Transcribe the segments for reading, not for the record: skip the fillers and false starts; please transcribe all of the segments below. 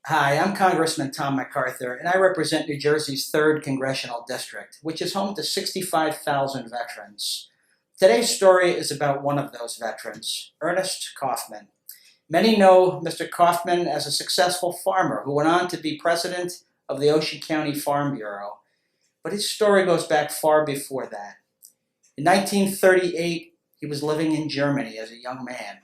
Hi, I'm Congressman Tom MacArthur, and I represent New Jersey's 3rd Congressional District, which is home to 65,000 veterans. Today's story is about one of those veterans, Ernest Kaufman. Many know Mr. Kaufman as a successful farmer who went on to be president of the Ocean County Farm Bureau, but his story goes back far before that. In 1938, he was living in Germany as a young man.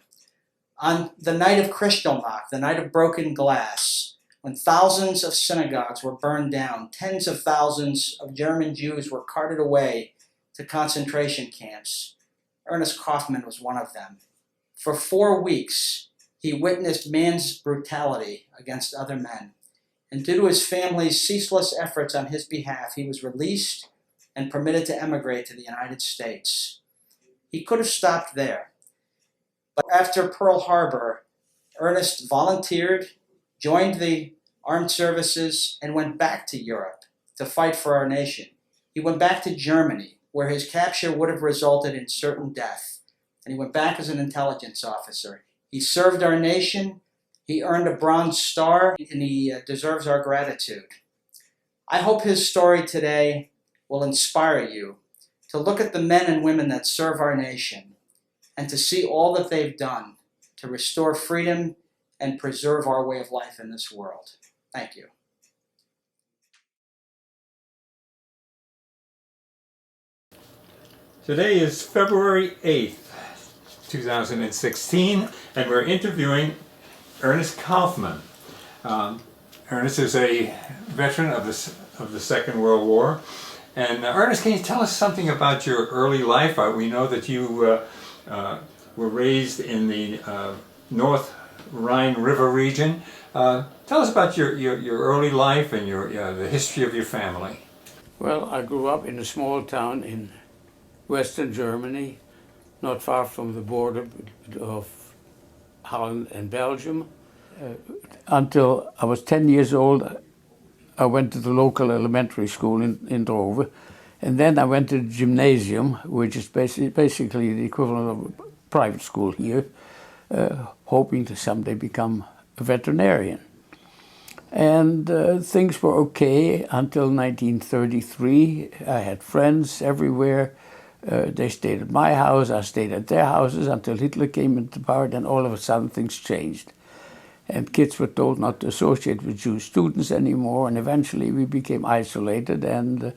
On the night of Kristallnacht, the night of broken glass, when thousands of synagogues were burned down, tens of thousands of German Jews were carted away to concentration camps, Ernest Kaufman was one of them. For 4 weeks, he witnessed man's brutality against other men. And due to his family's ceaseless efforts on his behalf, he was released and permitted to emigrate to the United States. He could have stopped there. But after Pearl Harbor, Ernest volunteered, joined the armed services, and went back to Europe to fight for our nation. He went back to Germany, where his capture would have resulted in certain death. And he went back as an intelligence officer. He served our nation, he earned a Bronze Star, and he deserves our gratitude. I hope his story today will inspire you to look at the men and women that serve our nation and to see all that they've done to restore freedom and preserve our way of life in this world. Thank you. Today is February 8th, 2016, and we're interviewing Ernest Kaufman. Ernest is a veteran of the Second World War. And Ernest, can you tell us something about your early life? We know that you were raised in the North Rhine River region. Tell us about your early life and the history of your family. Well, I grew up in a small town in Western Germany, not far from the border of Holland and Belgium. Until I was 10 years old, I went to the local elementary school in Dover, and then I went to the gymnasium, which is basically the equivalent of a private school here, hoping to someday become a veterinarian. And things were okay until 1933. I had friends everywhere. They stayed at my house, I stayed at their houses until Hitler came into power, then all of a sudden things changed. And kids were told not to associate with Jewish students anymore, and eventually we became isolated. And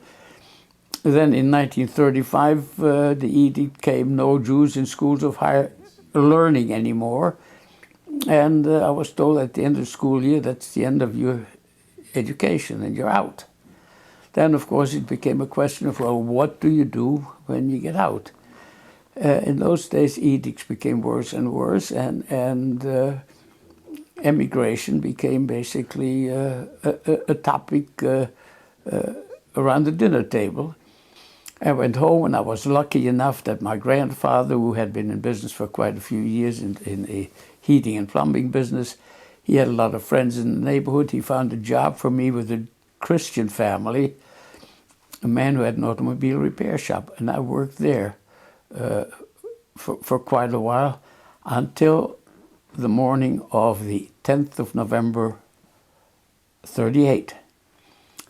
then in 1935, the edict came, no Jews in schools of higher learning anymore. And I was told at the end of the school year, that's the end of your education and you're out. Then, of course, it became a question of, well, what do you do when you get out? In those days, edicts became worse and worse, and emigration became basically a topic around the dinner table. I went home, and I was lucky enough that my grandfather, who had been in business for quite a few years in a heating and plumbing business, he had a lot of friends in the neighborhood. He found a job for me with a Christian family, a man who had an automobile repair shop, and I worked there for quite a while until the morning of the 10th of November, 38.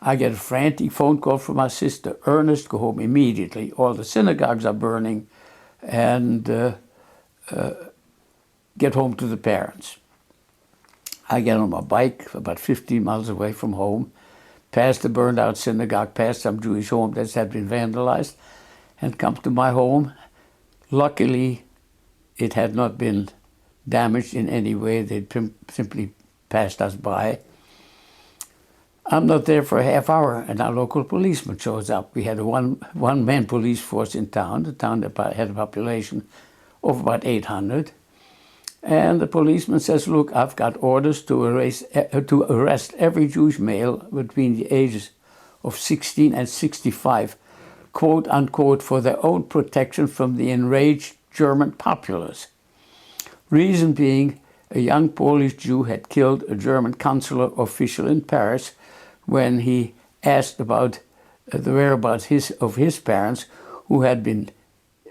I get a frantic phone call from my sister, Ernest, go home immediately. All the synagogues are burning, and get home to the parents. I get on my bike about 15 miles away from home, past the burned out synagogue, past some Jewish home that had been vandalized, and come to my home. Luckily, it had not been damaged in any way. They'd simply passed us by. I'm not there for a half hour, and our local policeman shows up. We had a one-man police force in town. The town that had a population of about 800. And the policeman says, look, I've got orders to arrest every Jewish male between the ages of 16 and 65, quote unquote, for their own protection from the enraged German populace. Reason being, a young Polish Jew had killed a German consular official in Paris when he asked about the whereabouts of his parents, who had been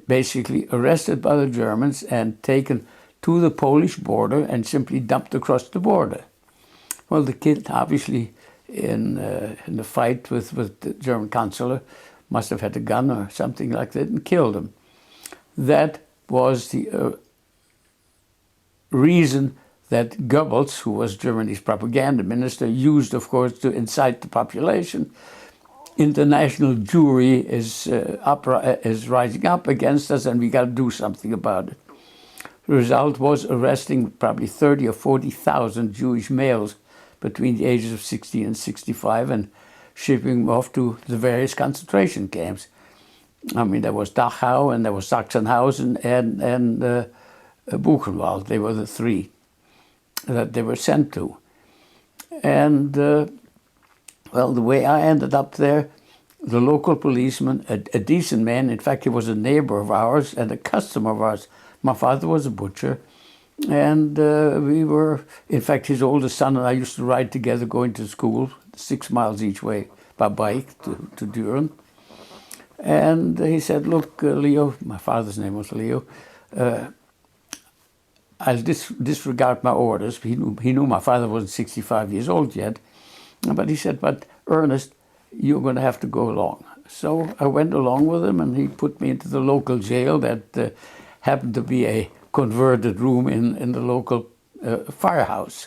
basically arrested by the Germans and taken to the Polish border and simply dumped across the border. Well, the kid obviously in the fight with the German consular must have had a gun or something like that and killed him. That was the reason that Goebbels, who was Germany's propaganda minister, used, of course, to incite the population. International Jewry is rising up against us, and we got to do something about it. The result was arresting probably 30 or 40,000 Jewish males between the ages of 16 and 65 and shipping them off to the various concentration camps. I mean, there was Dachau and there was Sachsenhausen and Buchenwald. They were the three that they were sent to. And, well, the way I ended up there, the local policeman, a decent man, in fact, he was a neighbor of ours and a customer of ours. My father was a butcher, and we were, in fact, his oldest son and I used to ride together going to school, 6 miles each way by bike to Düren. And he said, look, Leo, my father's name was Leo, I'll disregard my orders. He knew my father wasn't 65 years old yet. But he said, but Ernest, you're going to have to go along. So I went along with him, and he put me into the local jail that happened to be a converted room in the local firehouse.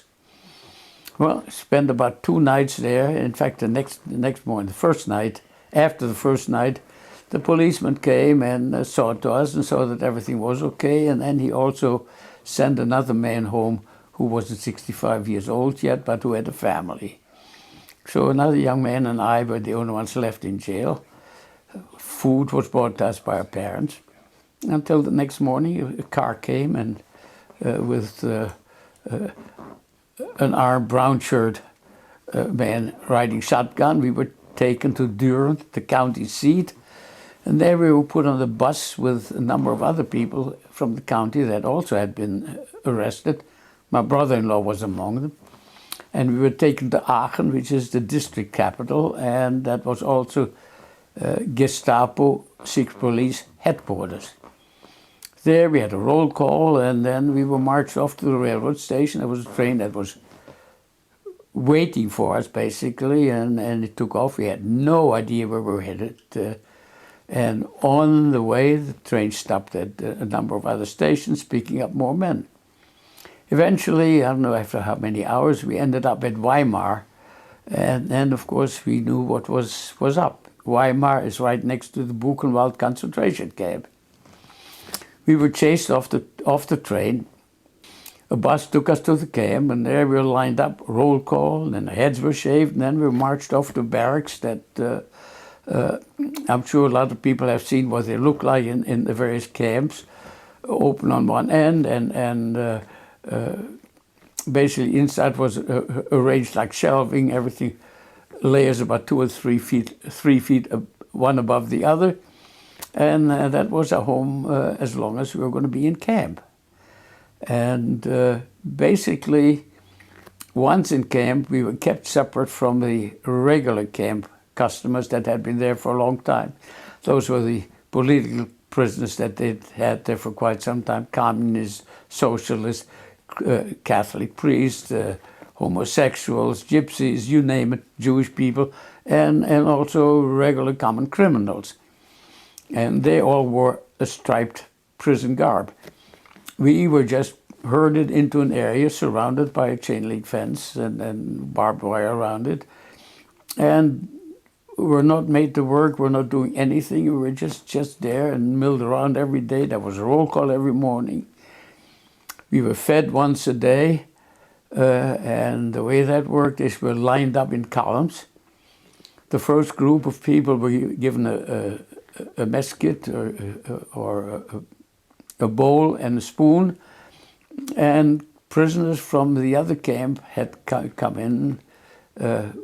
Well, I spent about 2 nights there. In fact, the next morning, the first night, after the first night, the policeman came and saw to us and saw that everything was okay. And then he also sent another man home who wasn't 65 years old yet, but who had a family. So another young man and I were the only ones left in jail. Food was brought to us by our parents. Until the next morning, a car came and with an armed brown-shirt man riding shotgun. We were taken to Düren, the county seat, and there we were put on the bus with a number of other people from the county that also had been arrested. My brother-in-law was among them. And we were taken to Aachen, which is the district capital, and that was also Gestapo, secret police headquarters. There we had a roll call, and then we were marched off to the railroad station. There was a train that was waiting for us, basically, and it took off. We had no idea where we were headed. And on the way, the train stopped at a number of other stations, picking up more men. Eventually, I don't know after how many hours, we ended up at Weimar. And of course, we knew what was up. Weimar is right next to the Buchenwald concentration camp. We were chased off the train. A bus took us to the camp, and there we were lined up, roll call, and the heads were shaved, and then we were marched off to barracks that I'm sure a lot of people have seen what they look like in the various camps, open on one end, and basically inside was arranged like shelving, everything layers about 2 or 3 feet one above the other, and that was our home as long as we were going to be in camp. And basically, once in camp, we were kept separate from the regular camp customers that had been there for a long time. Those were the political prisoners that they'd had there for quite some time, communists, socialists, Catholic priests, homosexuals, gypsies, you name it, Jewish people, and also regular common criminals. And they all wore a striped prison garb. We were just herded into an area surrounded by a chain link fence and barbed wire around it. And we're not made to work, we're not doing anything, we were just there and milled around every day. There was a roll call every morning. We were fed once a day, and the way that worked is we're lined up in columns. The first group of people were given a mess kit or a bowl and a spoon, and prisoners from the other camp had come in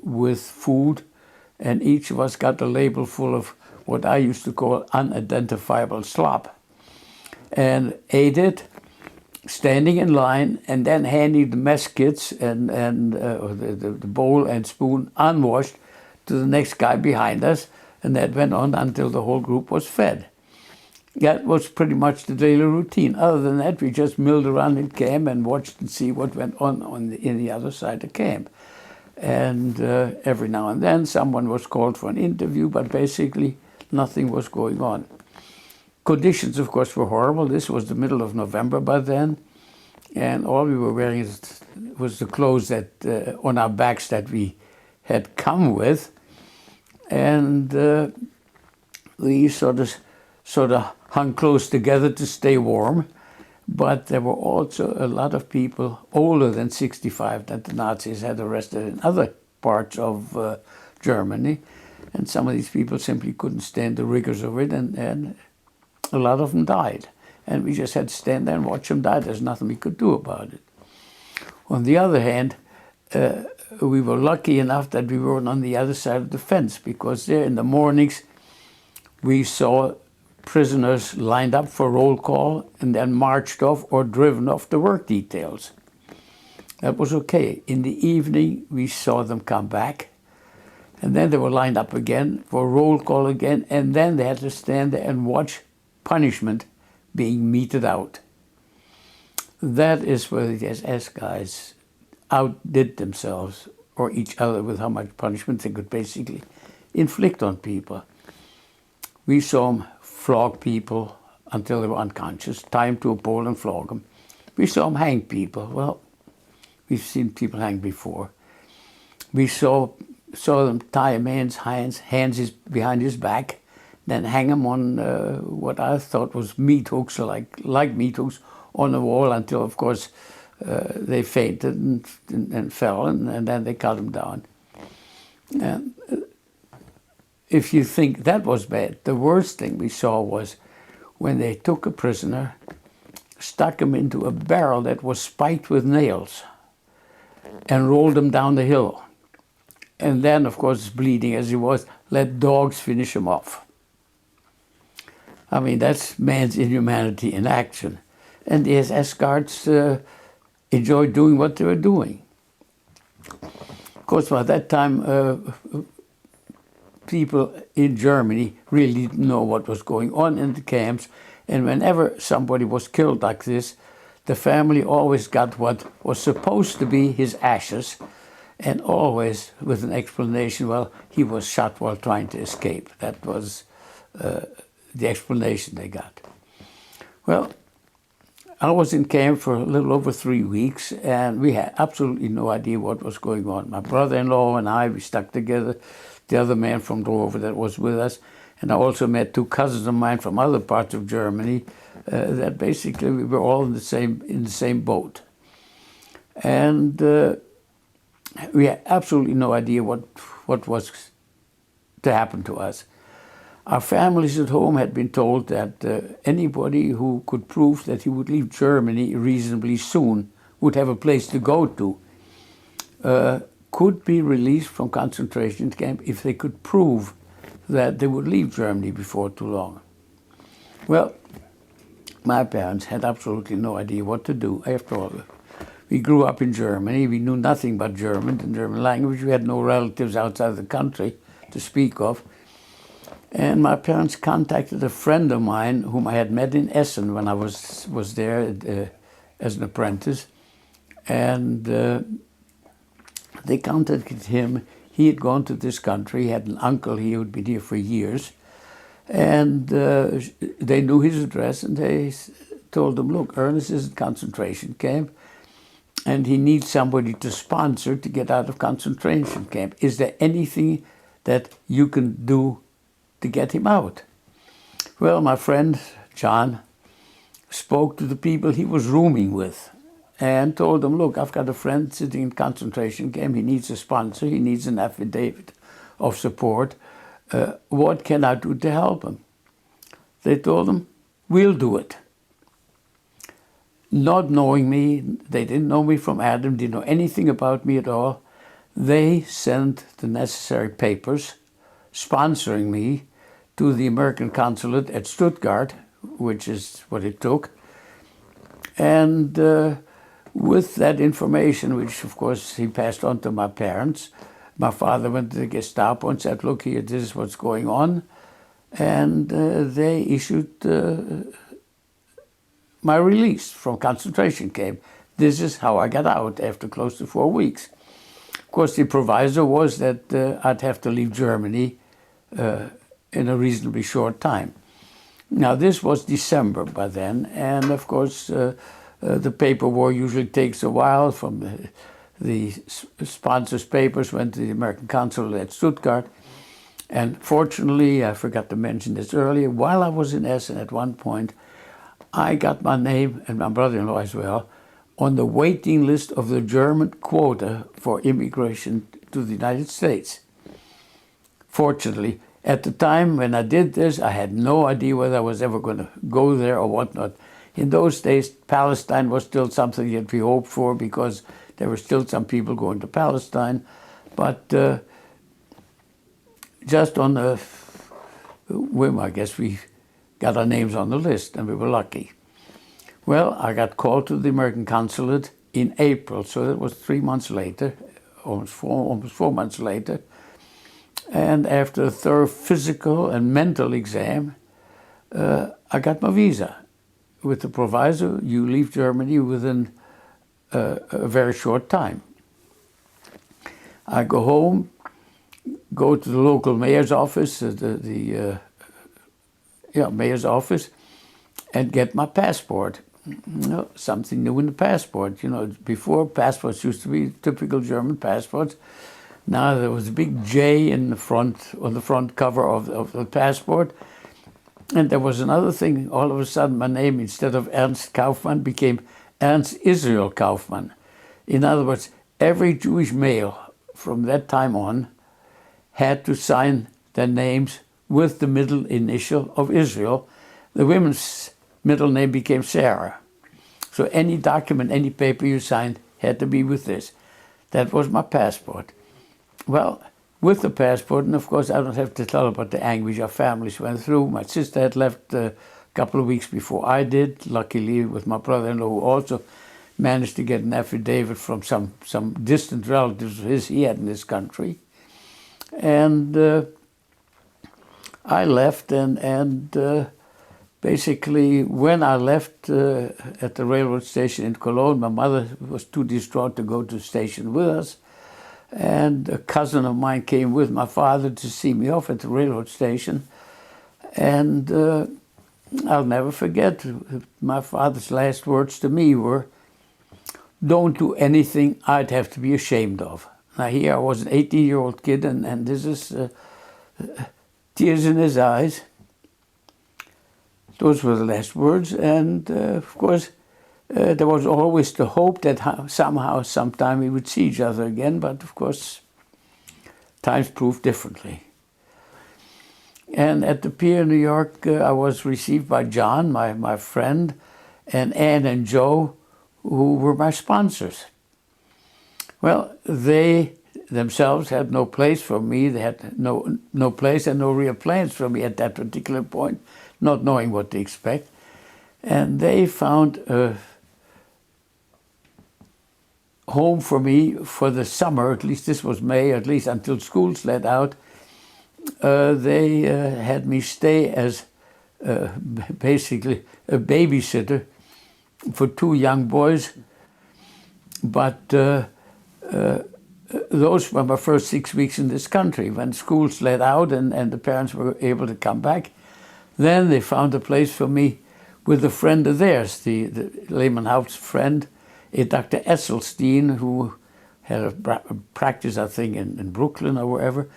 with food, and each of us got a label full of what I used to call unidentifiable slop, and ate it, standing in line, and then handing the mess kits and the bowl and spoon unwashed to the next guy behind us, and that went on until the whole group was fed. That was pretty much the daily routine. Other than that, we just milled around in camp and watched and see what went on in the other side of camp. And every now and then someone was called for an interview, but basically nothing was going on. Conditions, of course, were horrible. This was the middle of November by then, and all we were wearing was the clothes that on our backs that we had come with, and we sort of hung close together to stay warm. But there were also a lot of people older than 65 that the Nazis had arrested in other parts of Germany, and some of these people simply couldn't stand the rigors of it, and a lot of them died. And we just had to stand there and watch them die. There's nothing we could do about it. On the other hand, we were lucky enough that we weren't on the other side of the fence, because there in the mornings we saw prisoners lined up for roll call and then marched off or driven off to work details. That was okay. In the evening, we saw them come back, and then they were lined up again for roll call again, and then they had to stand there and watch punishment being meted out. That is where the SS guys outdid themselves or each other with how much punishment they could basically inflict on people. We saw them flog people until they were unconscious, tie them to a pole and flog them. We saw them hang people. Well, we've seen people hang before. We saw them tie a man's hands behind his back, then hang him on what I thought was meat hooks, like meat hooks, on the wall until, of course, they fainted and fell, and then they cut them down. And if you think that was bad, the worst thing we saw was when they took a prisoner, stuck him into a barrel that was spiked with nails, and rolled him down the hill. And then, of course, bleeding as he was, let dogs finish him off. I mean, that's man's inhumanity in action. And the SS guards enjoyed doing what they were doing. Of course, by that time, people in Germany really didn't know what was going on in the camps, and whenever somebody was killed like this, the family always got what was supposed to be his ashes, and always with an explanation, well, he was shot while trying to escape. That was the explanation they got. Well, I was in camp for a little over 3 weeks, and we had absolutely no idea what was going on. My brother-in-law and I, we stuck together. The other man from Dover that was with us, and I also met 2 cousins of mine from other parts of Germany. That basically we were all in the same boat, and we had absolutely no idea what was to happen to us. Our families at home had been told that anybody who could prove that he would leave Germany reasonably soon would have a place to go to. Could be released from concentration camp if they could prove that they would leave Germany before too long. Well, my parents had absolutely no idea what to do. After all, we grew up in Germany. We knew nothing but German, the German language. We had no relatives outside the country to speak of. And my parents contacted a friend of mine whom I had met in Essen when I was there as an apprentice. And they contacted him. He had gone to this country. He had an uncle here who'd been here for years. And they knew his address, and they told him, look, Ernest is in concentration camp, and he needs somebody to sponsor to get out of concentration camp. Is there anything that you can do to get him out? Well, my friend John spoke to the people he was rooming with and told them, look, I've got a friend sitting in concentration camp. He needs a sponsor. He needs an affidavit of support. What can I do to help him? They told him, we'll do it. Not knowing me, they didn't know me from Adam, didn't know anything about me at all. They sent the necessary papers sponsoring me to the American consulate at Stuttgart, which is what it took. And with that information, which of course he passed on to my parents, my father went to the Gestapo and said, look here, this is what's going on. And they issued my release from concentration camp. This is how I got out after close to 4 weeks. Of course, the proviso was that I'd have to leave Germany in a reasonably short time. Now, this was December by then, and of course, the paper war usually takes a while. From the sponsors' papers went to the American consulate at Stuttgart. And fortunately, I forgot to mention this earlier, while I was in Essen at one point, I got my name, and my brother-in-law as well, on the waiting list of the German quota for immigration to the United States. Fortunately, at the time when I did this, I had no idea whether I was ever going to go there or whatnot. In those days, Palestine was still something that we hoped for because there were still some people going to Palestine. But just on a whim, I guess, we got our names on the list, and we were lucky. Well, I got called to the American consulate in April, so that was 3 months later, almost four months later. And after a thorough physical and mental exam, I got my visa with the proviso, you leave Germany within a very short time. I go home, go to the local mayor's office, mayor's office, and get my passport. Something new in the passport. Before, passports used to be typical German passports. Now there was a big J in the front, on the front cover of the passport. And there was another thing. All of a sudden, my name, instead of Ernst Kaufman, became Ernst Israel Kaufman. In other words, every Jewish male from that time on had to sign their names with the middle initial of Israel. The women's middle name became Sarah. So any document, any paper you signed had to be with this. That was my passport. Well, with the passport, and of course I don't have to tell about the anguish our families went through. My sister had left a couple of weeks before I did, luckily with my brother-in-law, who also managed to get an affidavit from some distant relatives of his he had in this country. And I left, and basically when I left at the railroad station in Cologne, my mother was too distraught to go to the station with us. And a cousin of mine came with my father to see me off at the railroad station. And I'll never forget, my father's last words to me were, "Don't do anything I'd have to be ashamed of." Now here I was an 18-year-old kid, and this is tears in his eyes. Those were the last words, and of course, there was always the hope that somehow, sometime we would see each other again, but of course, times proved differently. And at the pier in New York, I was received by John, my friend, and Ann and Joe, who were my sponsors. Well, they themselves had no place for me. They had no place and no real plans for me at that particular point, not knowing what to expect. And they found a home for me for the summer, at least this was May, at least until schools let out. They had me stay as basically a babysitter for 2 young boys. But those were my first 6 weeks in this country. When schools let out and the parents were able to come back, then they found a place for me with a friend of theirs, the Lehman House friend, a Dr. Esselstein, who had a practice, I think, in Brooklyn or wherever,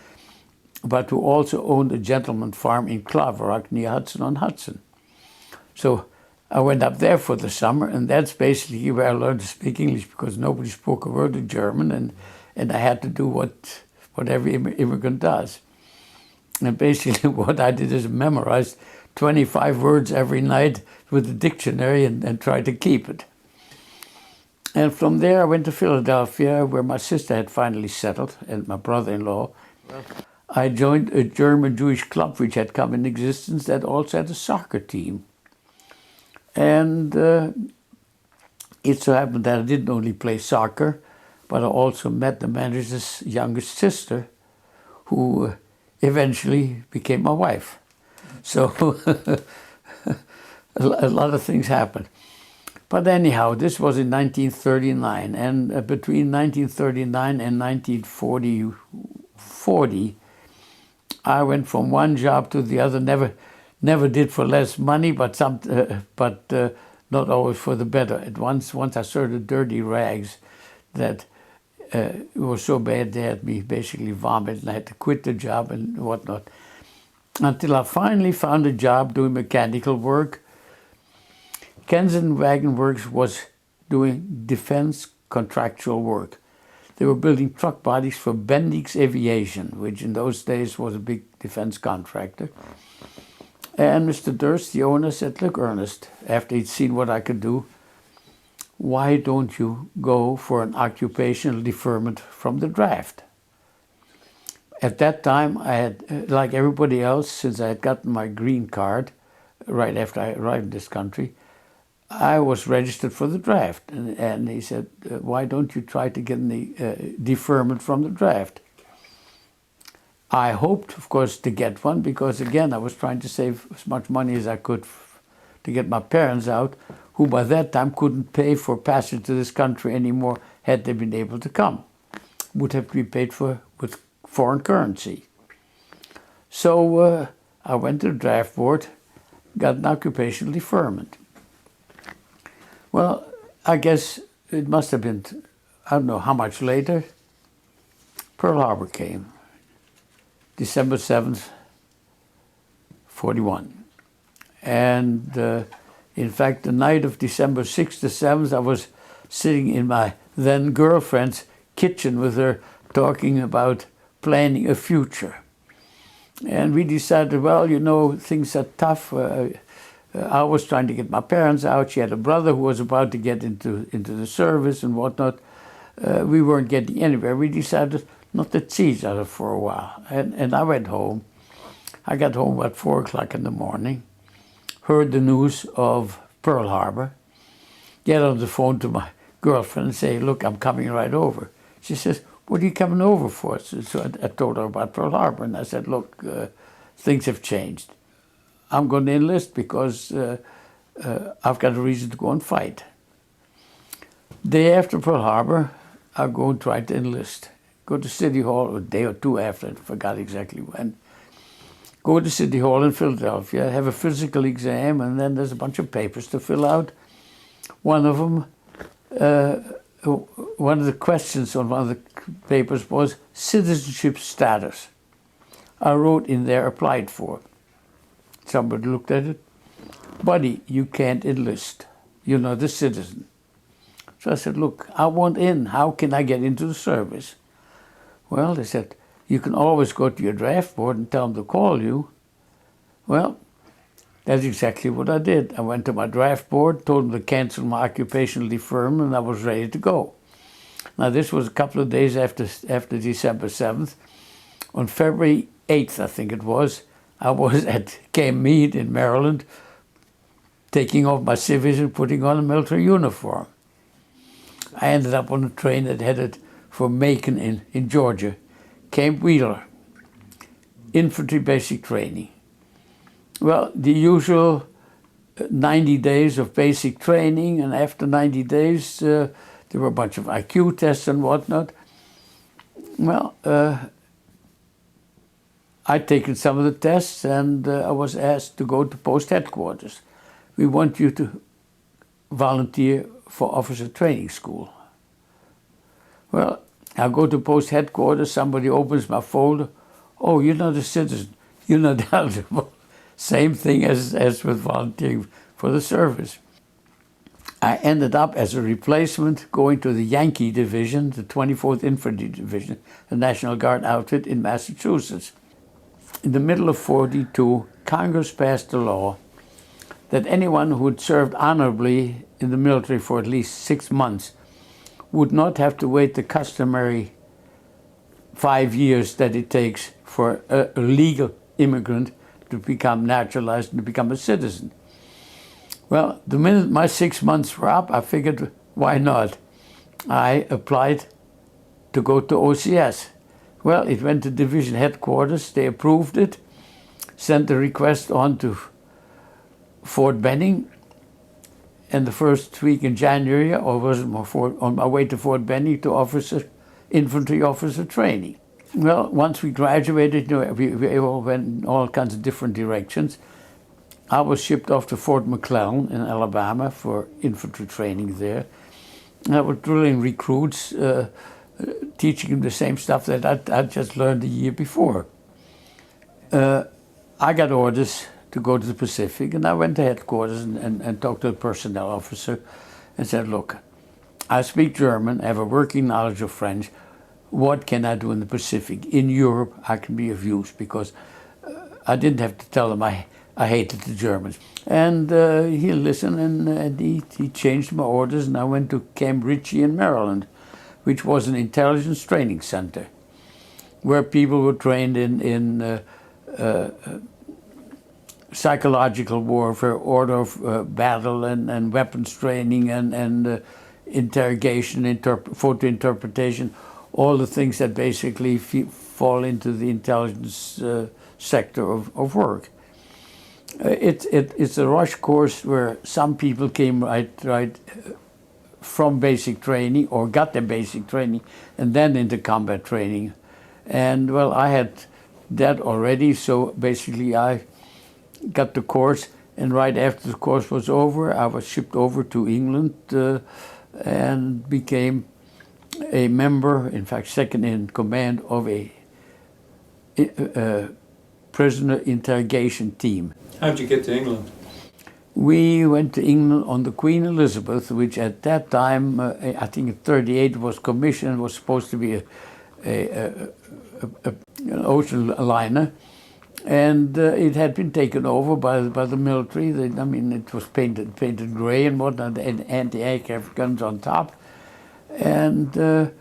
but who also owned a gentleman farm in Claverack near Hudson-on-Hudson. So I went up there for the summer, and that's basically where I learned to speak English, because nobody spoke a word of German, and I had to do what every immigrant does. And basically what I did is memorize 25 words every night with a dictionary and try to keep it. And from there I went to Philadelphia, where my sister had finally settled, and my brother-in-law. I joined a German Jewish club which had come in existence that also had a soccer team. And it so happened that I didn't only play soccer, but I also met the manager's youngest sister, who eventually became my wife. So a lot of things happened. But anyhow, this was in 1939, and between 1939 and 1940, I went from one job to the other. Never did for less money, but not always for the better. Once I saw the dirty rags that it was so bad they had me basically vomit, and I had to quit the job and whatnot. Until I finally found a job doing mechanical work. Kensington Wagon Works was doing defense contractual work. They were building truck bodies for Bendix Aviation, which in those days was a big defense contractor. And Mr. Durst, the owner, said, "Look, Ernest," after he'd seen what I could do, "why don't you go for an occupational deferment from the draft?" At that time, I had, like everybody else, since I had gotten my green card right after I arrived in this country, I was registered for the draft. And he said, "Why don't you try to get the deferment from the draft?" I hoped, of course, to get one because, again, I was trying to save as much money as I could to get my parents out, who by that time couldn't pay for passage to this country anymore had they been able to come. Would have to be paid for with foreign currency. So I went to the draft board, got an occupational deferment. Well, I guess it must have been, I don't know how much later, Pearl Harbor came. December 7th, 41. And in fact, the night of December 6th to 7th, I was sitting in my then girlfriend's kitchen with her talking about planning a future. And we decided, well, you know, things are tough. I was trying to get my parents out. She had a brother who was about to get into the service and whatnot. We weren't getting anywhere. We decided not to see each other for a while. And I went home. I got home at 4 o'clock in the morning, heard the news of Pearl Harbor, get on the phone to my girlfriend and say, "Look, I'm coming right over." She says, "What are you coming over for?" So I told her about Pearl Harbor, and I said, "Look, things have changed. I'm going to enlist because I've got a reason to go and fight." Day after Pearl Harbor, I go and try to enlist. Go to City Hall, a day or two after, I forgot exactly when. Go to City Hall in Philadelphia, have a physical exam, and then there's a bunch of papers to fill out. One of them, one of the questions on one of the papers was citizenship status. I wrote in there, "applied for." Somebody looked at it. "Buddy, you can't enlist. You're not a citizen." So I said, "Look, I want in. How can I get into the service?" Well, they said, "You can always go to your draft board and tell them to call you." Well, that's exactly what I did. I went to my draft board, told them to cancel my occupational deferment, and I was ready to go. Now, this was a couple of days after December 7th. On February 8th, I think it was, I was at Camp Meade in Maryland, taking off my civvies and putting on a military uniform. I ended up on a train that headed for Macon in Georgia, Camp Wheeler, infantry basic training. Well, the usual 90 days of basic training, and after 90 days, there were a bunch of IQ tests and whatnot. Well, I'd taken some of the tests, and I was asked to go to post headquarters. "We want you to volunteer for officer training school." Well, I go to post headquarters, somebody opens my folder. "Oh, you're not a citizen. You're not eligible." Same thing as with volunteering for the service. I ended up as a replacement going to the Yankee Division, the 24th Infantry Division, the National Guard outfit in Massachusetts. In the middle of 42, Congress passed a law that anyone who had served honorably in the military for at least 6 months would not have to wait the customary 5 years that it takes for a legal immigrant to become naturalized and to become a citizen. Well, the minute my 6 months were up, I figured, why not? I applied to go to OCS. Well, it went to division headquarters. They approved it, sent the request on to Fort Benning, And the first week in January, I was on my way to Fort Benning to infantry officer training. Well, once we graduated, we all went in all kinds of different directions. I was shipped off to Fort McClellan in Alabama for infantry training there. I was drilling recruits, teaching them the same stuff that I'd just learned the year before. I got orders to go to the Pacific, and I went to headquarters and talked to the personnel officer and said, look, I speak German, I have a working knowledge of French. What can I do in the Pacific? In Europe, I can be of use, because I didn't have to tell them I hated the Germans. And he listened, and he changed my orders, and I went to Camp Ritchie in Maryland, which was an intelligence training center, where people were trained in psychological warfare, order of battle, and weapons training, and interrogation, photo interpretation, all the things that basically fall into the intelligence sector of work. It's a rush course where some people came right from basic training, or got their basic training, and then into combat training. And well, I had that already, so basically I got the course, and right after the course was over, I was shipped over to England and became a member, in fact second in command of a prisoner interrogation team. How'd you get to England? We went to England on the Queen Elizabeth, which at that time, I think in '38, was commissioned, was supposed to be an ocean liner, and it had been taken over by the military. It was painted gray and whatnot, and anti-aircraft guns on top. And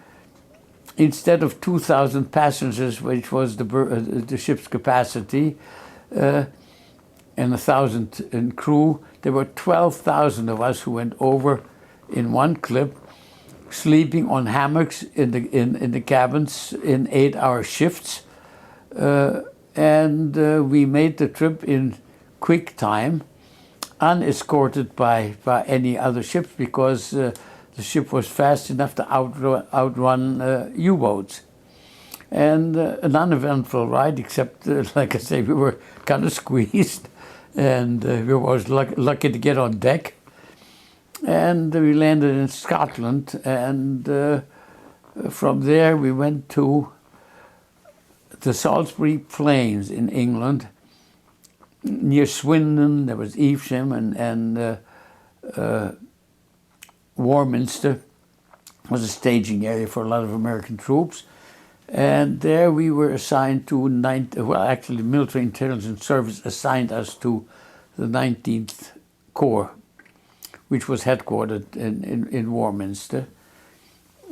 instead of 2,000 passengers, which was the ship's capacity, and 1,000 in crew, there were 12,000 of us who went over in one clip, sleeping on hammocks in the cabins in 8-hour shifts, and we made the trip in quick time, unescorted by any other ships, because the ship was fast enough to outrun U-boats. And an uneventful ride, except, like I say, we were kind of squeezed, and we were lucky to get on deck. And we landed in Scotland, and from there we went to the Salisbury Plains in England, near Swindon. There was Evesham, and Warminster was a staging area for a lot of American troops. And there we were assigned to the Military Intelligence Service assigned us to the 19th Corps, which was headquartered in Warminster.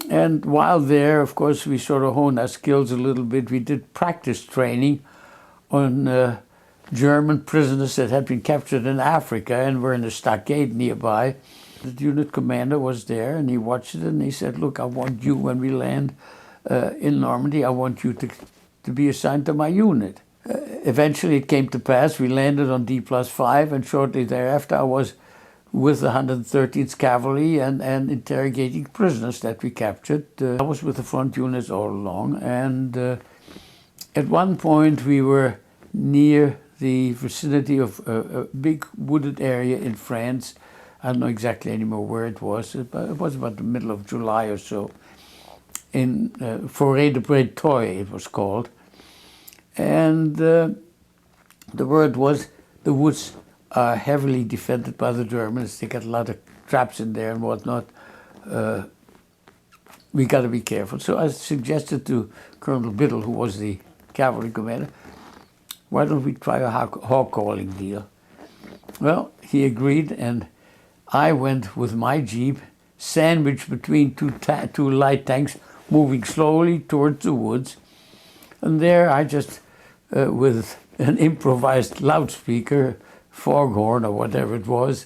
And while there, of course, we sort of honed our skills a little bit. We did practice training on German prisoners that had been captured in Africa and were in a stockade nearby. The unit commander was there, and he watched it, and he said, look, I want you, when we land in Normandy, I want you to be assigned to my unit. Eventually it came to pass. We landed on D+5, and shortly thereafter I was with the 113th Cavalry and interrogating prisoners that we captured. I was with the front units all along, and at one point we were near the vicinity of a big wooded area in France. I don't know exactly anymore where it was, but it was about the middle of July or so. In Forêt de Breteuil, it was called. And the word was the woods are heavily defended by the Germans. They got a lot of traps in there and whatnot. We got to be careful. So I suggested to Colonel Biddle, who was the cavalry commander, why don't we try a hog calling deal? Well, he agreed, and I went with my jeep, sandwiched between two light tanks, moving slowly towards the woods. And there I just, with an improvised loudspeaker, foghorn or whatever it was,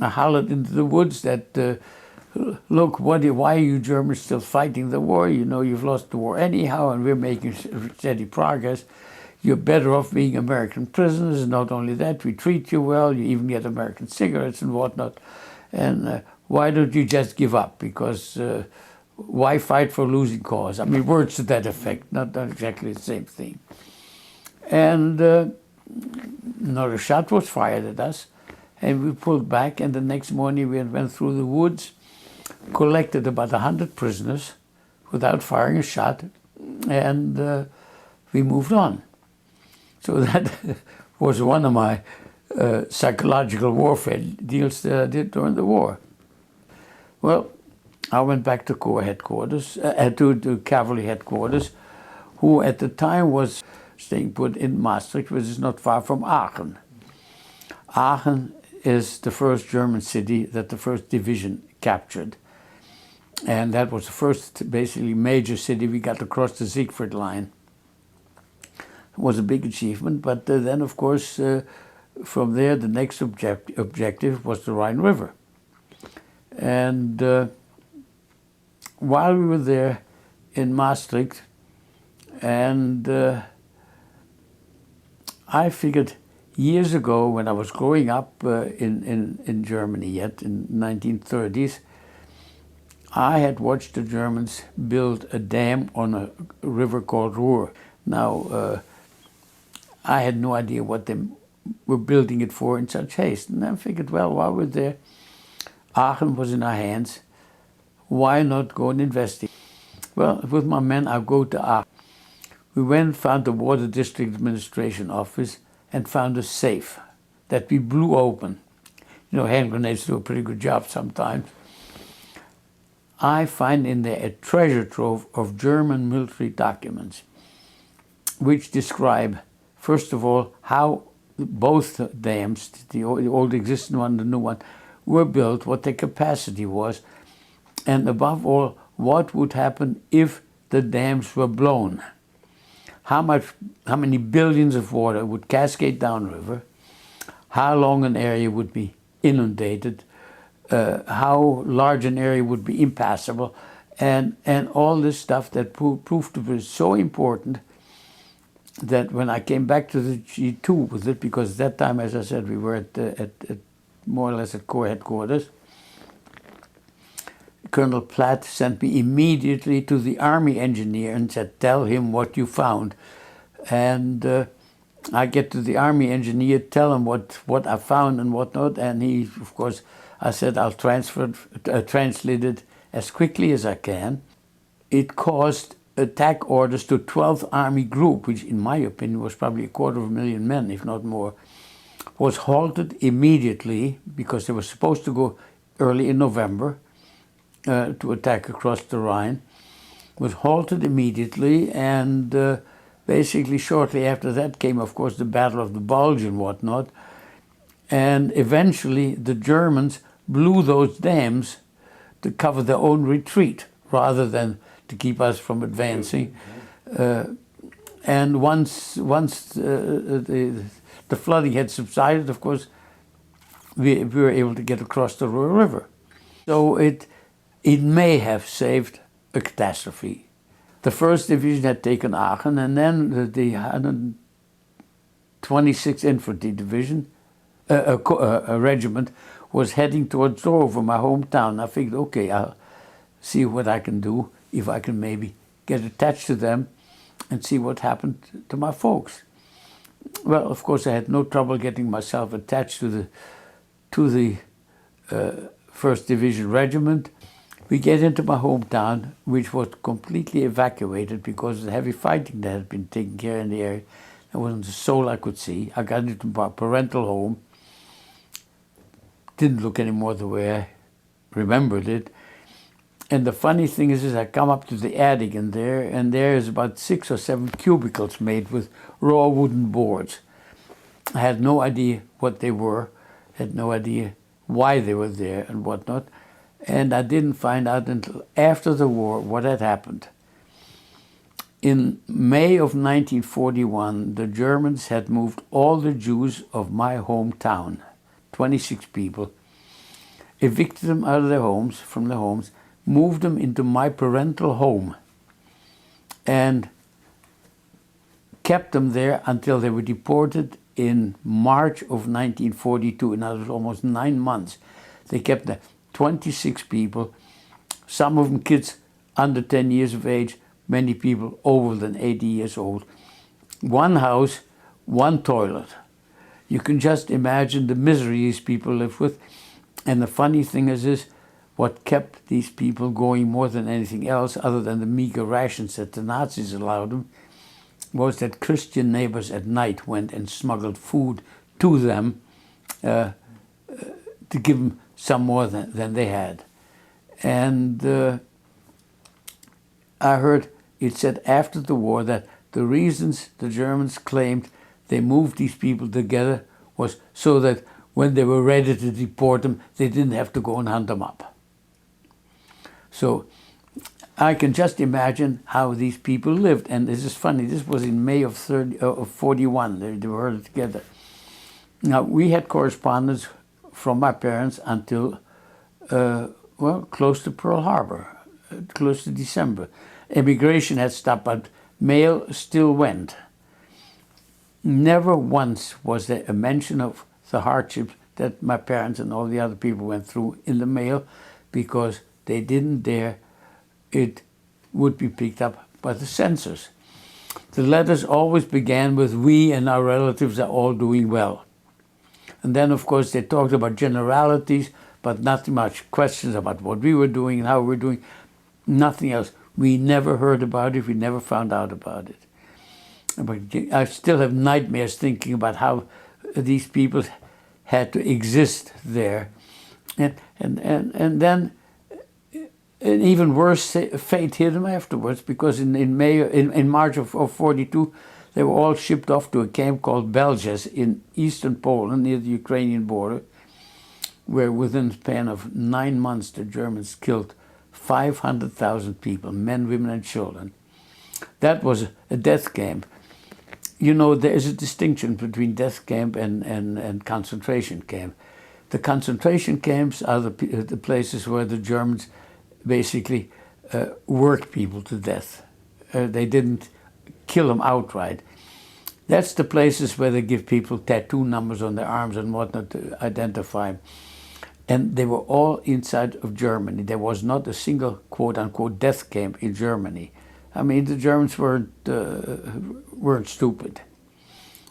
I hollered into the woods that, look, why are you Germans still fighting the war? You know you've lost the war anyhow, and we're making steady progress. You're better off being American prisoners. Not only that, we treat you well. You even get American cigarettes and whatnot. And why don't you just give up? Because why fight for losing cause? I mean, words to that effect, not exactly the same thing. And not a shot was fired at us, and we pulled back, and the next morning we went through the woods, collected about 100 prisoners without firing a shot, and we moved on. So that was one of my psychological warfare deals that I did during the war. Well, I went back to Corps headquarters, to cavalry headquarters, who at the time was staying put in Maastricht, which is not far from Aachen. Aachen is the first German city that the 1st Division captured. And that was the first basically major city we got across the Siegfried Line. It was a big achievement, but then of course from there the next objective was the Rhine River. And while we were there in Maastricht, and I figured years ago when I was growing up in Germany yet, in 1930s, I had watched the Germans build a dam on a river called Ruhr. Now, I had no idea what they were building it for in such haste. And I figured, well, while we're there, Aachen was in our hands, why not go and investigate? Well, with my men, I go to Aachen. We went, found the Water District Administration office, and found a safe that we blew open. You know, hand grenades do a pretty good job sometimes. I find in there a treasure trove of German military documents, which describe, first of all, how both dams, the old existing one and the new one, were built, what their capacity was, and above all, what would happen if the dams were blown. How many billions of water would cascade downriver, how long an area would be inundated, how large an area would be impassable, and all this stuff that proved to be so important that when I came back to the G2 with it, because at that time, as I said, we were at more or less at Corps headquarters, Colonel Platt sent me immediately to the Army engineer and said, tell him what you found. And I get to the Army engineer, tell him what I found and whatnot, and he, of course, I said I'll translate it as quickly as I can. It caused attack orders to 12th Army Group, which in my opinion was probably 250,000 men, if not more, was halted immediately because they were supposed to go early in November to attack across the Rhine, was halted immediately, and basically shortly after that came, of course, the Battle of the Bulge and whatnot, and eventually the Germans blew those dams to cover their own retreat rather than to keep us from advancing. And once the flooding had subsided, of course, we were able to get across the Ruhr River. So it may have saved a catastrophe. The 1st Division had taken Aachen, and then the 126th Infantry Division, a regiment, was heading towards Dover, my hometown. I figured, okay, I'll see what I can do, if I can maybe get attached to them and see what happened to my folks. Well, of course, I had no trouble getting myself attached to the 1st Division regiment. We get into my hometown, which was completely evacuated because of the heavy fighting that had been taking care in the area. There wasn't a soul I could see. I got into my parental home. Didn't look any more the way I remembered it. And the funny thing is I come up to the attic and there is about 6 or 7 cubicles made with raw wooden boards. I had no idea what they were, had no idea why they were there and whatnot. And I didn't find out until after the war what had happened. In May of 1941, the Germans had moved all the Jews of my hometown, 26 people, evicted them out of their homes, from their homes, moved them into my parental home, and kept them there until they were deported in March of 1942, and that was almost 9 months. They kept 26 people, some of them kids under 10 years of age, many people over than 80 years old. One house, one toilet. You can just imagine the misery these people live with. And the funny thing is this, what kept these people going more than anything else, other than the meager rations that the Nazis allowed them, was that Christian neighbors at night went and smuggled food to them to give them some more than they had. And I heard it said after the war that the reasons the Germans claimed they moved these people together was so that when they were ready to deport them, they didn't have to go and hunt them up. So I can just imagine how these people lived. And this is funny, this was in May of 41, they were together. Now, we had correspondence from my parents until, well, close to Pearl Harbor, close to December. Immigration had stopped, but mail still went. Never once was there a mention of the hardships that my parents and all the other people went through in the mail, because they didn't dare it would be picked up by the censors. The letters always began with, "We and our relatives are all doing well." And then, of course, they talked about generalities, but not much questions about what we were doing and how we were doing. Nothing else. We never heard about it. We never found out about it. But I still have nightmares thinking about how these people had to exist there. And then an even worse fate hit them afterwards, because in March of 42, they were all shipped off to a camp called Belzec in eastern Poland, near the Ukrainian border, where within a span of 9 months the Germans killed 500,000 people, men, women, and children. That was a death camp. You know, there is a distinction between death camp and concentration camp. The concentration camps are the places where the Germans basically worked people to death. They didn't kill them outright. That's the places where they give people tattoo numbers on their arms and whatnot to identify them. And they were all inside of Germany. There was not a single quote-unquote death camp in Germany. I mean, the Germans weren't stupid.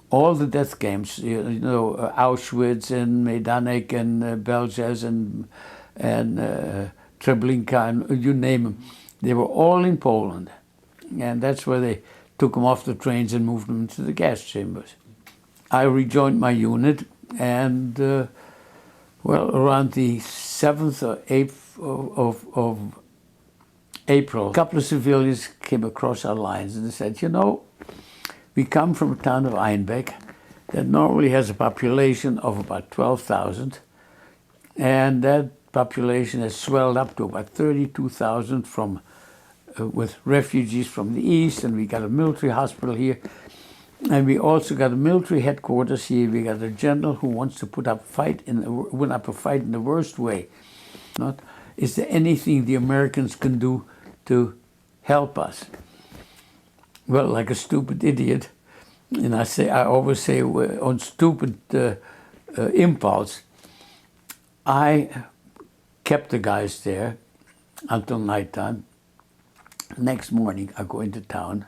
All the death camps, you know, Auschwitz and Majdanek and Belzec and Treblinka, and you name them, they were all in Poland. And that's where they took them off the trains and moved them into the gas chambers. I rejoined my unit, and well, around the 7th or 8th of April, a couple of civilians came across our lines and they said, "You know, we come from a town of Einbeck that normally has a population of about 12,000, and that population has swelled up to about 32,000 from with refugees from the east, and we got a military hospital here, and we also got a military headquarters here. We got a general who wants to put up a fight in the worst way. Not, is there anything the Americans can do to help us?" Well, like a stupid idiot, and I always say on stupid impulse, I kept the guys there until nighttime. Next morning, I go into town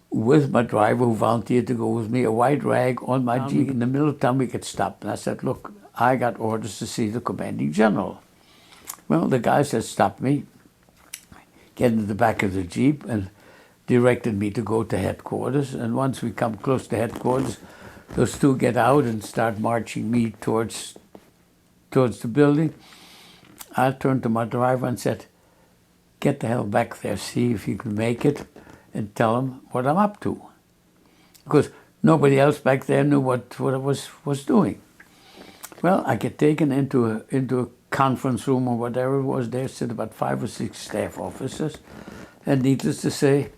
with my driver, who volunteered to go with me, a white rag on my Jeep. In the middle of town, we get stopped. And I said, "Look, I got orders to see the commanding general." Well, the guy said, "Stop me," get into the back of the Jeep, and directed me to go to headquarters. And once we come close to headquarters, those two get out and start marching me towards the building. I turned to my driver and said, "Get the hell back there, see if you can make it, and tell them what I'm up to." Because nobody else back there knew what I was doing. Well, I get taken into a conference room or whatever it was. There sit about 5 or 6 staff officers, and needless to say,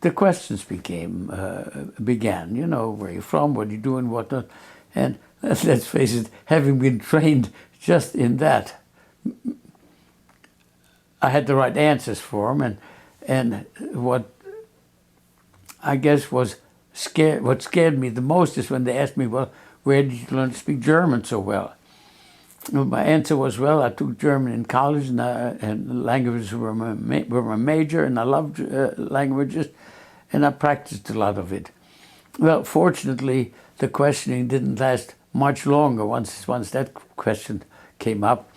the questions began. You know, where you from, what you doing, whatnot. And let's face it, having been trained just in that, I had the right answers for them, and what I guess what scared me the most is when they asked me, "Well, where did you learn to speak German so well?" Well, my answer was, well, I took German in college, and languages were my major, and I loved languages, and I practiced a lot of it. Well, fortunately, the questioning didn't last much longer. Once that question came up,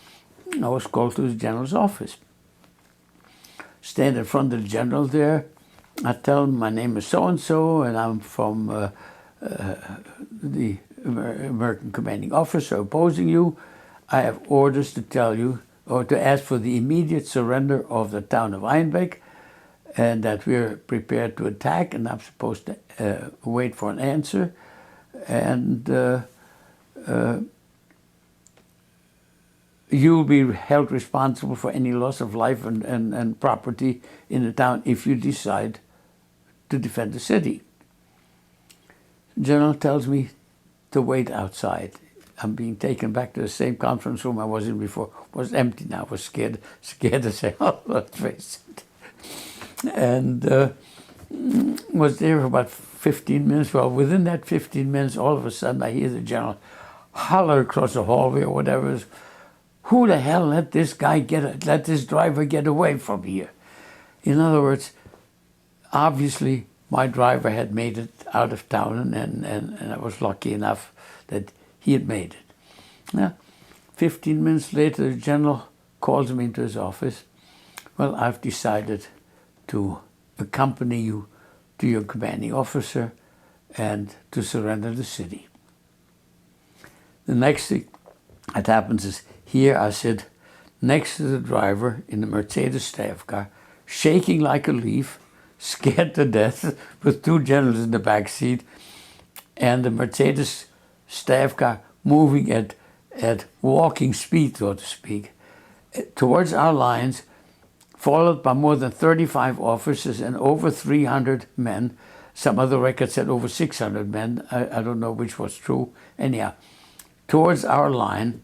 I was called to the general's office. Stand in front of the general there. I tell him my name is so-and-so, and I'm from the American commanding officer opposing you. I have orders to tell you, or to ask for the immediate surrender of the town of Einbeck, and that we're prepared to attack, and I'm supposed to wait for an answer. And you'll be held responsible for any loss of life and property in the town if you decide to defend the city. General tells me to wait outside. I'm being taken back to the same conference room I was in before. It was empty now. I was scared to say, oh, let's face it. And was there for about 15 minutes. Well, within that 15 minutes, all of a sudden, I hear the general holler across the hallway or whatever. Who the hell let this driver get away from here? In other words, obviously, my driver had made it out of town, and I was lucky enough that he had made it. Now, 15 minutes later, the general calls me into his office. Well, I've decided to accompany you to your commanding officer and to surrender the city. The next thing that happens is, here I sit next to the driver in the Mercedes staff car, shaking like a leaf, scared to death, with two generals in the back seat, and the Mercedes staff car moving at walking speed, so to speak, towards our lines, followed by more than 35 officers and over 300 men. Some other records said over 600 men. I don't know which was true. Anyhow, towards our line,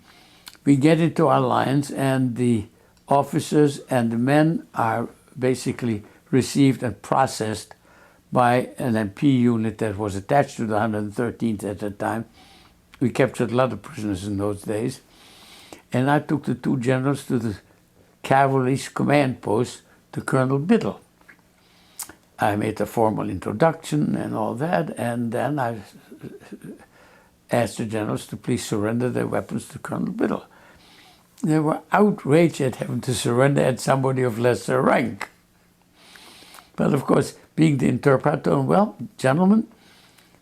we get into our lines, and the officers and the men are basically received and processed by an MP unit that was attached to the 113th at the time. We captured a lot of prisoners in those days. And I took the two generals to the cavalry's command post to Colonel Biddle. I made a formal introduction and all that, and then I asked the generals to please surrender their weapons to Colonel Biddle. They were outraged at having to surrender at somebody of lesser rank. But of course, being the interpreter, well, gentlemen,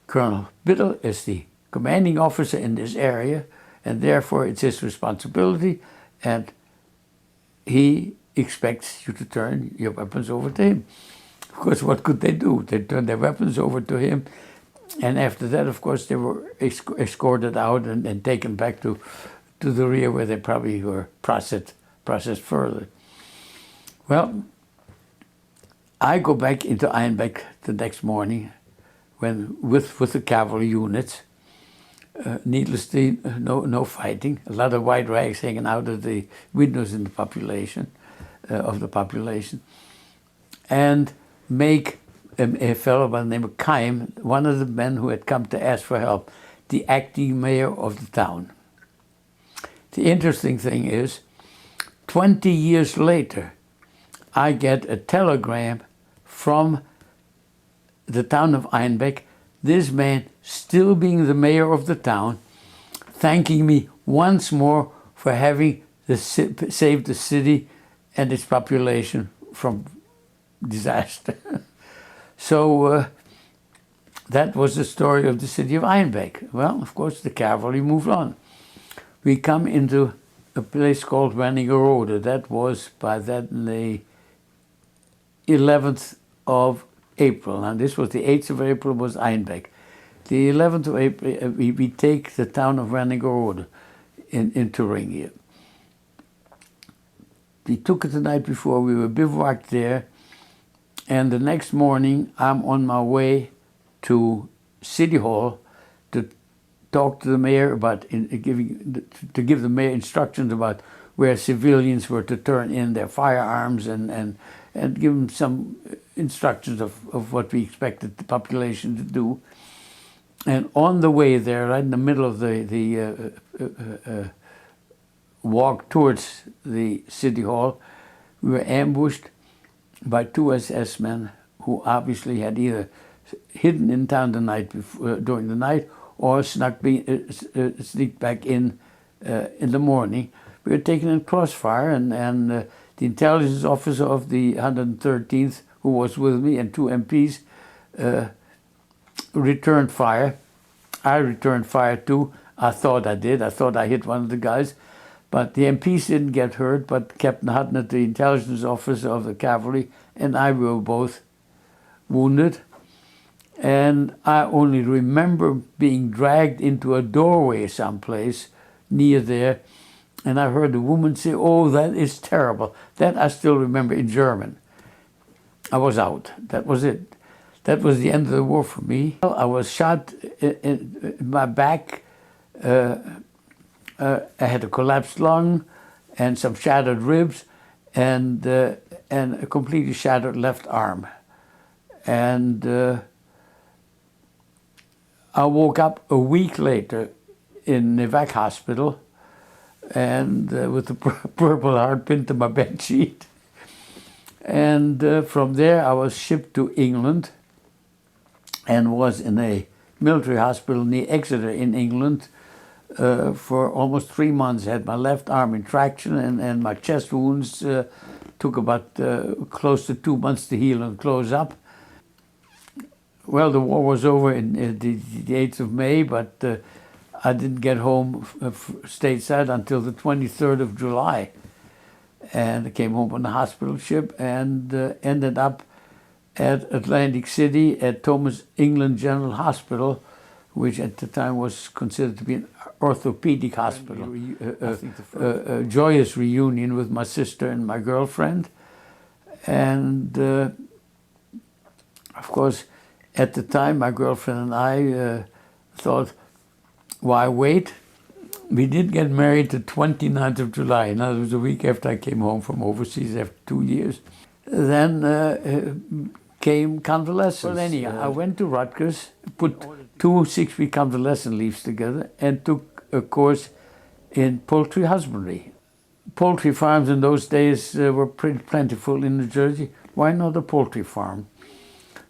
Colonel Biddle is the commanding officer in this area, and therefore it's his responsibility, and he expects you to turn your weapons over to him. Of course, what could they do? They turned their weapons over to him, and after that, of course, they were escorted out and taken back to the rear, where they probably were processed further. Well, I go back into Einbeck the next morning with the cavalry units. Needlessly, no fighting. A lot of white rags hanging out of the windows in the population, and make a fellow by the name of Keim, one of the men who had come to ask for help, the acting mayor of the town. The interesting thing is, 20 years later, I get a telegram from the town of Einbeck, this man still being the mayor of the town, thanking me once more for having saved the city and its population from disaster. So that was the story of the city of Einbeck. Well, of course, the cavalry moved on. We come into a place called Wernigerode. That was by then the 11th of April. Now this was the 8th of April, was Einbeck. The 11th of April, we take the town of Wernigerode in Thuringia. We took it the night before, we were bivouacked there, and the next morning I'm on my way to City Hall to talk to the mayor about to give the mayor instructions about where civilians were to turn in their firearms and give them some instructions of what we expected the population to do. And on the way there, right in the middle of the walked towards the city hall. We were ambushed by two SS men who obviously had either hidden in town the night before, during the night, or sneaked back in the morning. We were taken in crossfire, and the intelligence officer of the 113th, who was with me, and two MPs returned fire. I returned fire too. I thought I did. I thought I hit one of the guys. But the MPs didn't get hurt, but Captain Hutton, the intelligence officer of the cavalry, and I were both wounded. And I only remember being dragged into a doorway someplace near there, and I heard a woman say, "Oh, that is terrible." That I still remember in German. I was out. That was it. That was the end of the war for me. I was shot in my back. I had a collapsed lung and some shattered ribs and a completely shattered left arm. And I woke up a week later in the WWII hospital and with a purple heart pinned to my bed sheet. And from there I was shipped to England and was in a military hospital near Exeter in England for almost 3 months. I had my left arm in traction, and my chest wounds took about close to 2 months to heal and close up. Well, the war was over in the 8th of May, but I didn't get home stateside until the 23rd of July. And I came home on the hospital ship and ended up at Atlantic City at Thomas England General Hospital, which at the time was considered to be an orthopedic hospital. A joyous reunion with my sister and my girlfriend. And of course, at the time, my girlfriend and I thought, why wait? We did get married the 29th of July. In other words, a week after I came home from overseas after 2 years. Then came convalescence. Well, anyhow, I went to Rutgers, put 2 6-week convalescent leaves together, and took a course in poultry husbandry. Poultry farms in those days were pretty plentiful in New Jersey. Why not a poultry farm?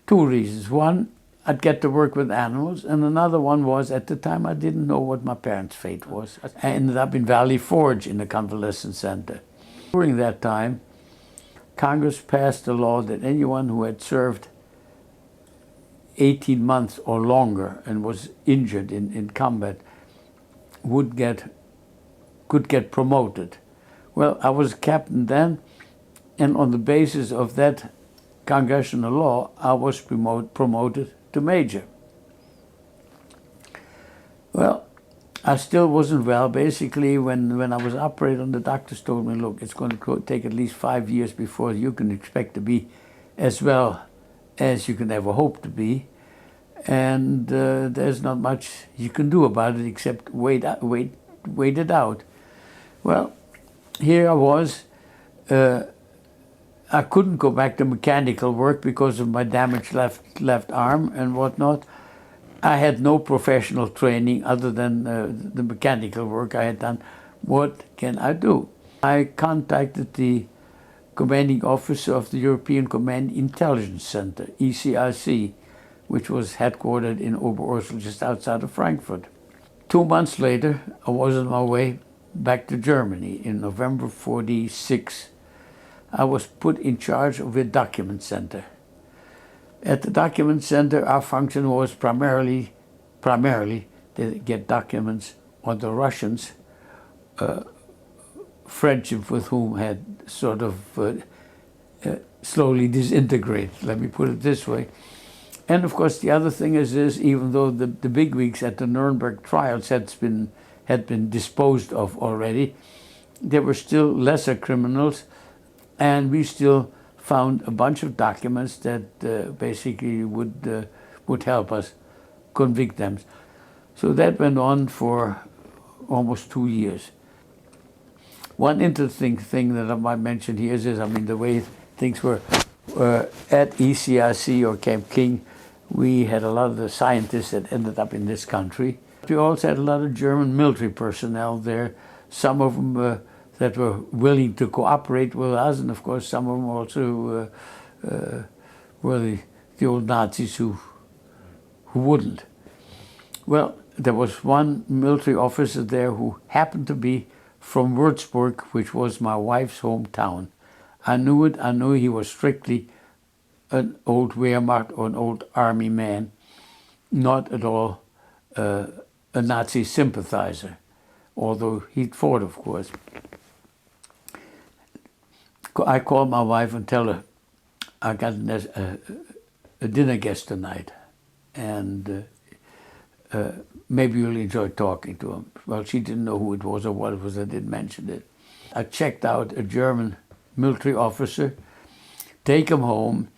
2 reasons. One, I'd get to work with animals, and another one was, at the time, I didn't know what my parents' fate was. I ended up in Valley Forge in the convalescent center. During that time, Congress passed a law that anyone who had served 18 months or longer and was injured in combat could get promoted. Well, I was captain then, and on the basis of that congressional law, I was promoted to major. Well, I still wasn't well. Basically, when I was operated on, the doctors told me, look, it's going to take at least 5 years before you can expect to be as well as you can ever hope to be. And there's not much you can do about it except wait it out. Well, here I was. I couldn't go back to mechanical work because of my damaged left arm and whatnot. I had no professional training other than the mechanical work I had done. What can I do? I contacted the commanding officer of the European Command Intelligence Center, ECIC, which was headquartered in Oberursel, just outside of Frankfurt. 2 months later, I was on my way back to Germany in November '46. I was put in charge of a document center. At the document center, our function was primarily to get documents on the Russians, friendship with whom had sort of slowly disintegrated, let me put it this way. And of course, the other thing is this: even though the bigwigs at the Nuremberg trials had been disposed of already, there were still lesser criminals, and we still found a bunch of documents that basically would help us convict them. So that went on for almost 2 years. One interesting thing that I might mention here is, the way things were at ECIC or Camp King, we had a lot of the scientists that ended up in this country. We also had a lot of German military personnel there some of them that were willing to cooperate with us, and of course some of them also were the old Nazis who wouldn't. Well, there was one military officer there who happened to be from Würzburg, which was my wife's hometown. I knew it. I knew he was strictly an old Wehrmacht or an old army man, not at all a Nazi sympathizer, although he'd fought, of course. I called my wife and tell her I got a dinner guest tonight, and maybe you'll enjoy talking to him. Well, she didn't know who it was or what it was. I didn't mention it. I checked out a German military officer, take him home.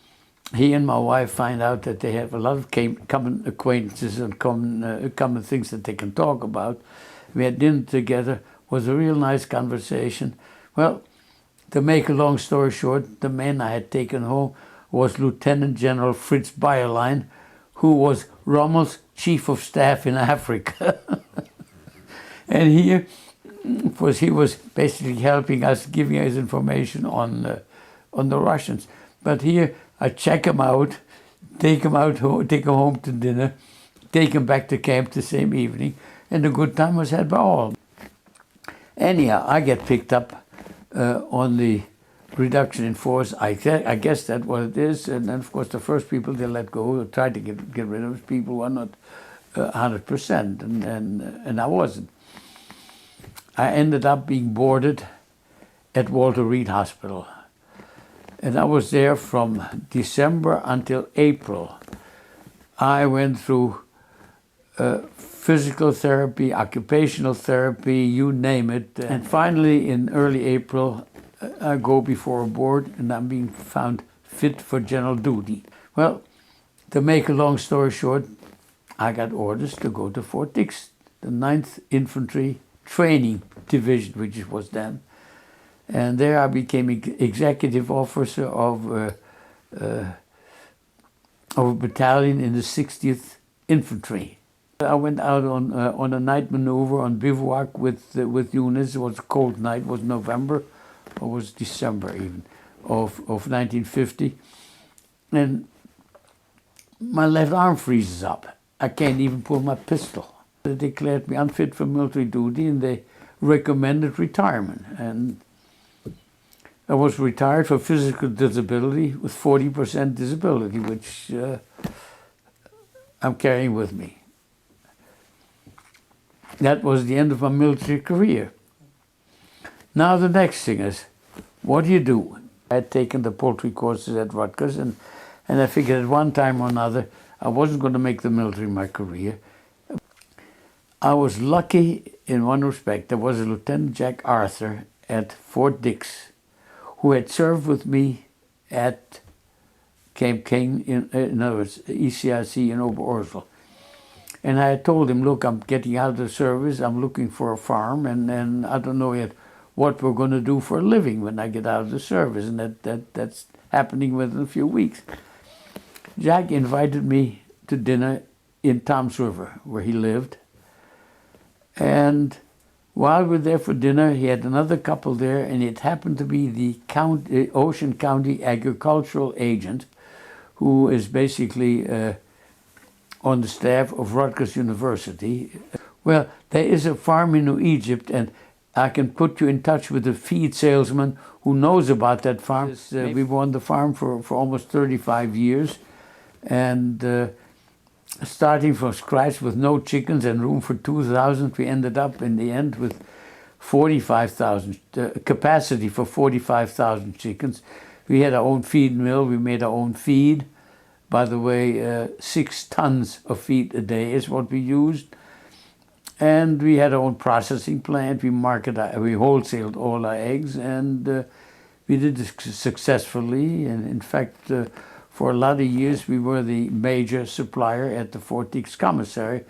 He and my wife find out that they have a lot of common acquaintances and common things that they can talk about. We had dinner together. It was a real nice conversation. Well, to make a long story short, the man I had taken home was Lieutenant General Fritz Bayerlein, who was Rommel's chief of staff in Africa. And here, he was basically helping us, giving us information on the Russians. But here, I check him out, take him home to dinner, take him back to camp the same evening, and a good time was had by all. Anyhow, I get picked up on the reduction in force. I guess that's what it is. And then, of course, the first people they let go, or tried to get rid of, people who are not 100%, and I wasn't. I ended up being boarded at Walter Reed Hospital. And I was there from December until April. I went through physical therapy, occupational therapy, you name it. And finally, in early April, I go before a board and I'm being found fit for general duty. Well, to make a long story short, I got orders to go to Fort Dix, the 9th Infantry Training Division, which it was then. And there I became executive officer of a battalion in the 60th Infantry. I went out on a night maneuver on bivouac with units. It was a cold night. It was November, or was December even, of 1950. And my left arm freezes up. I can't even pull my pistol. They declared me unfit for military duty, and they recommended retirement. And I was retired for physical disability with 40% disability, which I'm carrying with me. That was the end of my military career. Now the next thing is, what do you do? I had taken the poultry courses at Rutgers, and I figured at one time or another I wasn't going to make the military my career. I was lucky in one respect. There was a Lieutenant Jack Arthur at Fort Dix who had served with me at Camp King, in other words, ECIC in Oberursel. And I had told him, look, I'm getting out of the service, I'm looking for a farm, and I don't know yet what we're going to do for a living when I get out of the service, and that's happening within a few weeks. Jack invited me to dinner in Toms River, where he lived. And while we were there for dinner, he had another couple there, and it happened to be the Ocean County agricultural agent, who is basically on the staff of Rutgers University. Well, there is a farm in New Egypt, and I can put you in touch with a feed salesman who knows about that farm. We were on the farm for almost 35 years, and starting from scratch with no chickens and room for 2,000, we ended up in the end with 45,000, capacity for 45,000 chickens. We had our own feed mill, we made our own feed. By the way, 6 tons of feed a day is what we used. And we had our own processing plant, we wholesaled all our eggs, and we did this successfully. And in fact, for a lot of years, we were the major supplier at the Fort Dix Commissary,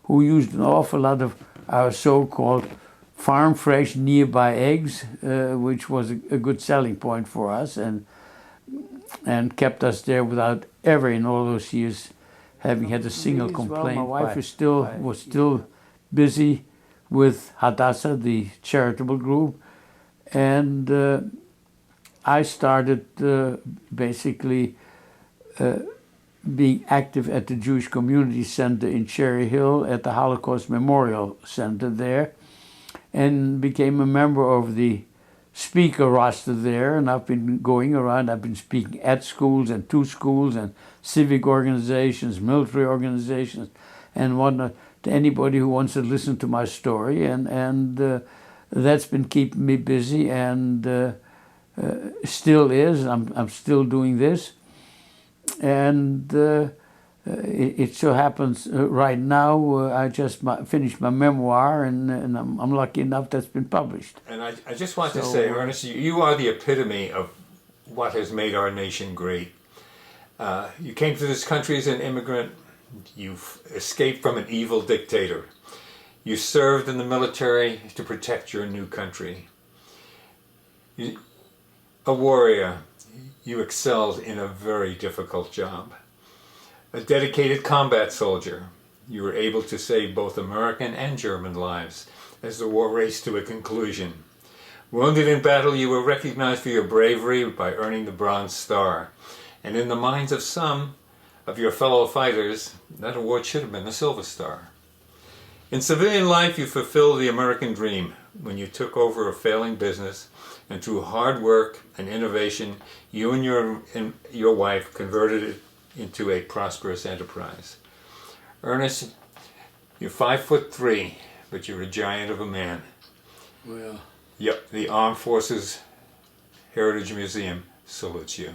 who used an awful lot of our so-called farm fresh nearby eggs, which was a good selling point for us, and kept us there without ever in all those years having had a single complaint. My wife was still busy with Hadassah, the charitable group, and I started basically being active at the Jewish Community Center in Cherry Hill at the Holocaust Memorial Center there, and became a member of the speaker roster there. And I've been going around, I've been speaking at schools and to schools and civic organizations, military organizations, and whatnot, to anybody who wants to listen to my story. And that's been keeping me busy, and still is. I'm still doing this. And it so happens right now I just finished my memoir, and I'm lucky enough that's been published. And I just want to say, Ernest, you are the epitome of what has made our nation great. You came to this country as an immigrant. You've escaped from an evil dictator. You served in the military to protect your new country. A warrior, you excelled in a very difficult job. A dedicated combat soldier, you were able to save both American and German lives as the war raced to a conclusion. Wounded in battle, you were recognized for your bravery by earning the Bronze Star. And in the minds of some of your fellow fighters, that award should have been the Silver Star. In civilian life, you fulfilled the American dream when you took over a failing business, and through hard work and innovation, you and your wife converted it into a prosperous enterprise. Ernest, you're 5'3", but you're a giant of a man. Well, Yep, the Armed Forces Heritage Museum salutes you.